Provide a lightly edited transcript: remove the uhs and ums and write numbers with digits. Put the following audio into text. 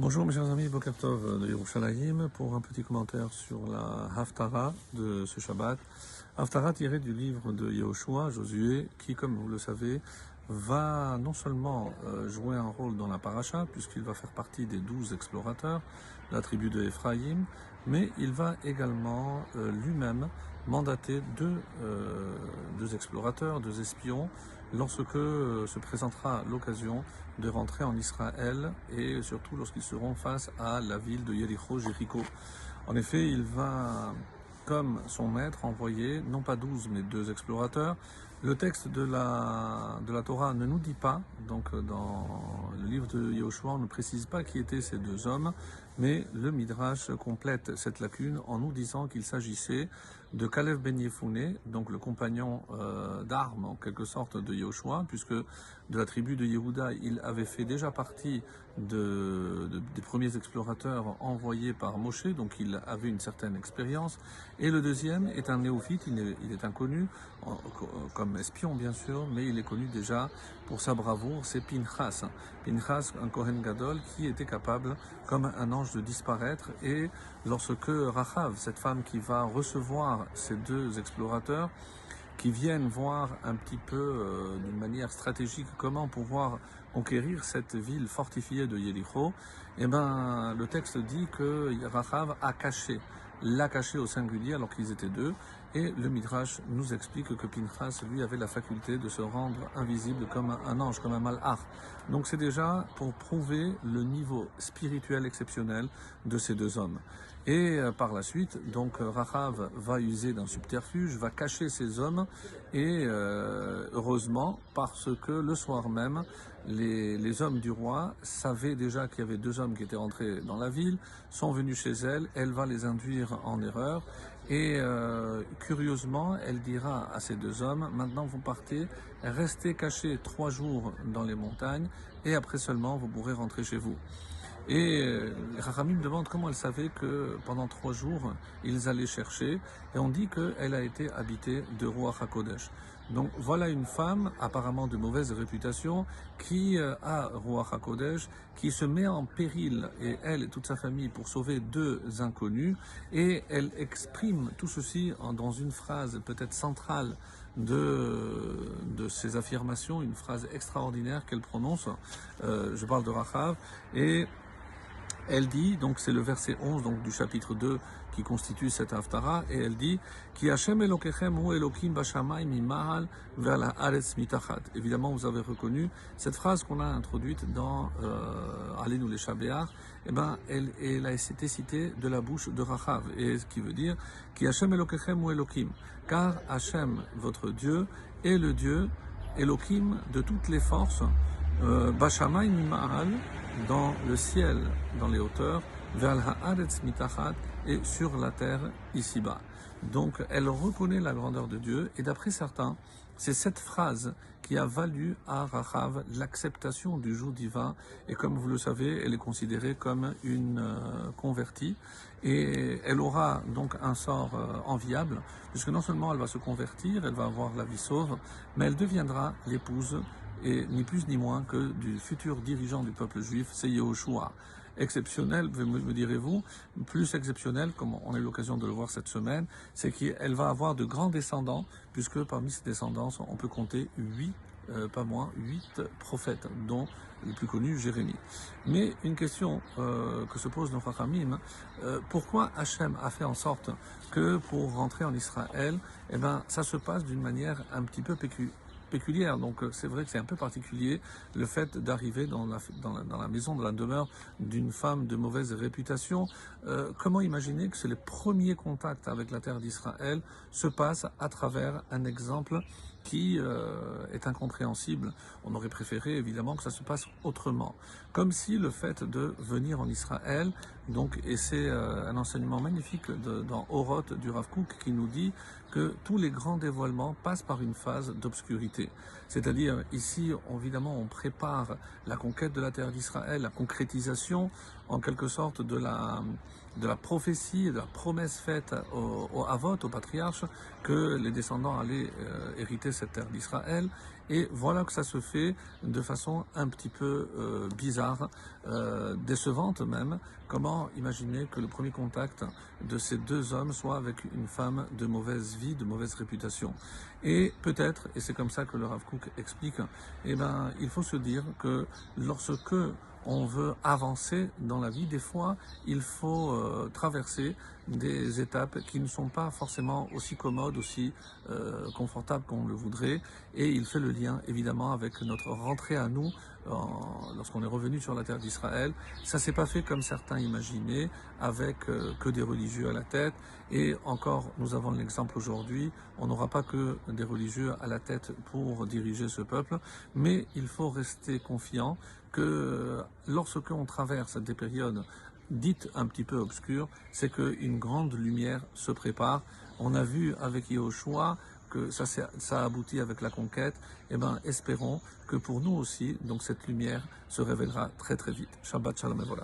Bonjour mes chers amis, Boker Tov de Yerushalayim pour un petit commentaire sur la Haftara de ce Shabbat. Haftara tirée du livre de Yehoshua, Josué, qui comme vous le savez va non seulement jouer un rôle dans la paracha puisqu'il va faire partie des 12 explorateurs de la tribu de Ephraïm, mais il va également lui-même mandater deux explorateurs, deux espions, lorsque se présentera l'occasion de rentrer en Israël et surtout lorsqu'ils seront face à la ville de Jéricho. En effet, il va, comme son maître, envoyer non pas 12 mais 2 explorateurs. Le texte de la Torah ne nous dit pas, donc dans le livre de Yehoshua, on ne précise pas qui étaient ces 2 hommes, mais le Midrash complète cette lacune en nous disant qu'il s'agissait de Kalev ben Yefouné, donc le compagnon d'armes en quelque sorte de Yehoshua, puisque de la tribu de Yehuda, il avait fait déjà partie des premiers explorateurs envoyés par Moshe, donc il avait une certaine expérience. Et le deuxième est un néophyte, il est inconnu, comme espion bien sûr, mais il est connu déjà pour sa bravoure, c'est Pinchas. Pinchas, un Kohen Gadol, qui était capable, comme un ange, de disparaître. Et lorsque Rachav, cette femme qui va recevoir ces 2 explorateurs, qui viennent voir un petit peu d'une manière stratégique comment pouvoir conquérir cette ville fortifiée de Jéricho, eh ben, le texte dit que Rachav l'a caché au singulier alors qu'ils étaient 2, et le Midrash nous explique que Pinchas, lui, avait la faculté de se rendre invisible comme un ange, comme un malach. Donc c'est déjà pour prouver le niveau spirituel exceptionnel de ces 2 hommes. Et par la suite, donc Rachav va user d'un subterfuge, va cacher ces hommes, et heureusement, parce que le soir même, les hommes du roi savaient déjà qu'il y avait 2 hommes qui étaient rentrés dans la ville, sont venus chez elle va les induire en erreur, et curieusement, elle dira à ces 2 hommes, maintenant vous partez, restez cachés 3 jours dans les montagnes, et après seulement vous pourrez rentrer chez vous. Et les Chachamim me demandent comment elle savait que pendant 3 jours, ils allaient chercher. Et on dit qu'elle a été habitée de Ruach HaKodesh. Donc voilà une femme apparemment de mauvaise réputation qui a Ruach HaKodesh, qui se met en péril, et elle et toute sa famille, pour sauver 2 inconnus. Et elle exprime tout ceci dans une phrase peut-être centrale de ses affirmations, une phrase extraordinaire qu'elle prononce. Je parle de Rachav. Et elle dit, donc c'est le verset 11 donc, du chapitre 2 qui constitue cette haftara, et elle dit Ki Hashem Elokechem hu Elokim bashamayim mimahal ve'al haaretz mitachat. Évidemment, vous avez reconnu cette phrase qu'on a introduite dans Alenu Lesha Be'ar. Eh ben, elle a été citée de la bouche de Rachav, et ce qui veut dire Ki Hashem Elokechem hu Elokim, car Hashem, votre Dieu, est le Dieu Elokim de toutes les forces, bashamayim mimahal, dans le ciel, dans les hauteurs, vers le haaretz mitachat, et sur la terre ici-bas. Donc elle reconnaît la grandeur de Dieu, et d'après certains, c'est cette phrase qui a valu à Rachav l'acceptation du joug divin, et comme vous le savez, elle est considérée comme une convertie, et elle aura donc un sort enviable, puisque non seulement elle va se convertir, elle va avoir la vie sauve, mais elle deviendra l'épouse, et ni plus ni moins que du futur dirigeant du peuple juif, c'est Yehoshua. Exceptionnel, me direz-vous, plus exceptionnel, comme on a eu l'occasion de le voir cette semaine, c'est qu'elle va avoir de grands descendants, puisque parmi ses descendants, on peut compter 8, pas moins, 8 prophètes, dont le plus connu, Jérémie. Mais une question que se pose nos Chachamim, pourquoi Hachem a fait en sorte que pour rentrer en Israël, eh ben, ça se passe d'une manière un petit peu péculière. Donc c'est vrai que c'est un peu particulier le fait d'arriver dans la maison, dans la demeure d'une femme de mauvaise réputation. Comment imaginer que les premiers contacts avec la terre d'Israël se passent à travers un exemple qui est incompréhensible? On aurait préféré évidemment que ça se passe autrement. Comme si le fait de venir en Israël, donc, et c'est un enseignement magnifique dans Oroth du Rav Kook qui nous dit que tous les grands dévoilements passent par une phase d'obscurité. C'est-à-dire, ici, évidemment, on prépare la conquête de la terre d'Israël, la concrétisation, en quelque sorte, de de la prophétie et de la promesse faite aux Avot, aux patriarches, que les descendants allaient hériter cette terre d'Israël. Et voilà que ça se fait de façon un petit peu bizarre, décevante même. Comment imaginer que le premier contact de ces deux hommes soit avec une femme de mauvaise vie, de mauvaise réputation? Et peut-être, et c'est comme ça que le Rav Kook explique, eh ben, il faut se dire que lorsque on veut avancer dans la vie, des fois, il faut traverser des étapes qui ne sont pas forcément aussi commodes, aussi confortables qu'on le voudrait. Et il fait le lien, évidemment, avec notre rentrée à nous lorsqu'on est revenu sur la terre d'Israël. Ça s'est pas fait comme certains imaginaient, avec que des religieux à la tête. Et encore, nous avons l'exemple aujourd'hui, on n'aura pas que des religieux à la tête pour diriger ce peuple, mais il faut rester confiant que lorsque on traverse des périodes dites un petit peu obscures, c'est qu'une grande lumière se prépare. On a vu avec Yehoshua que ça a abouti avec la conquête. Eh bien, espérons que pour nous aussi, donc cette lumière se révélera très très vite. Shabbat Shalom et voilà.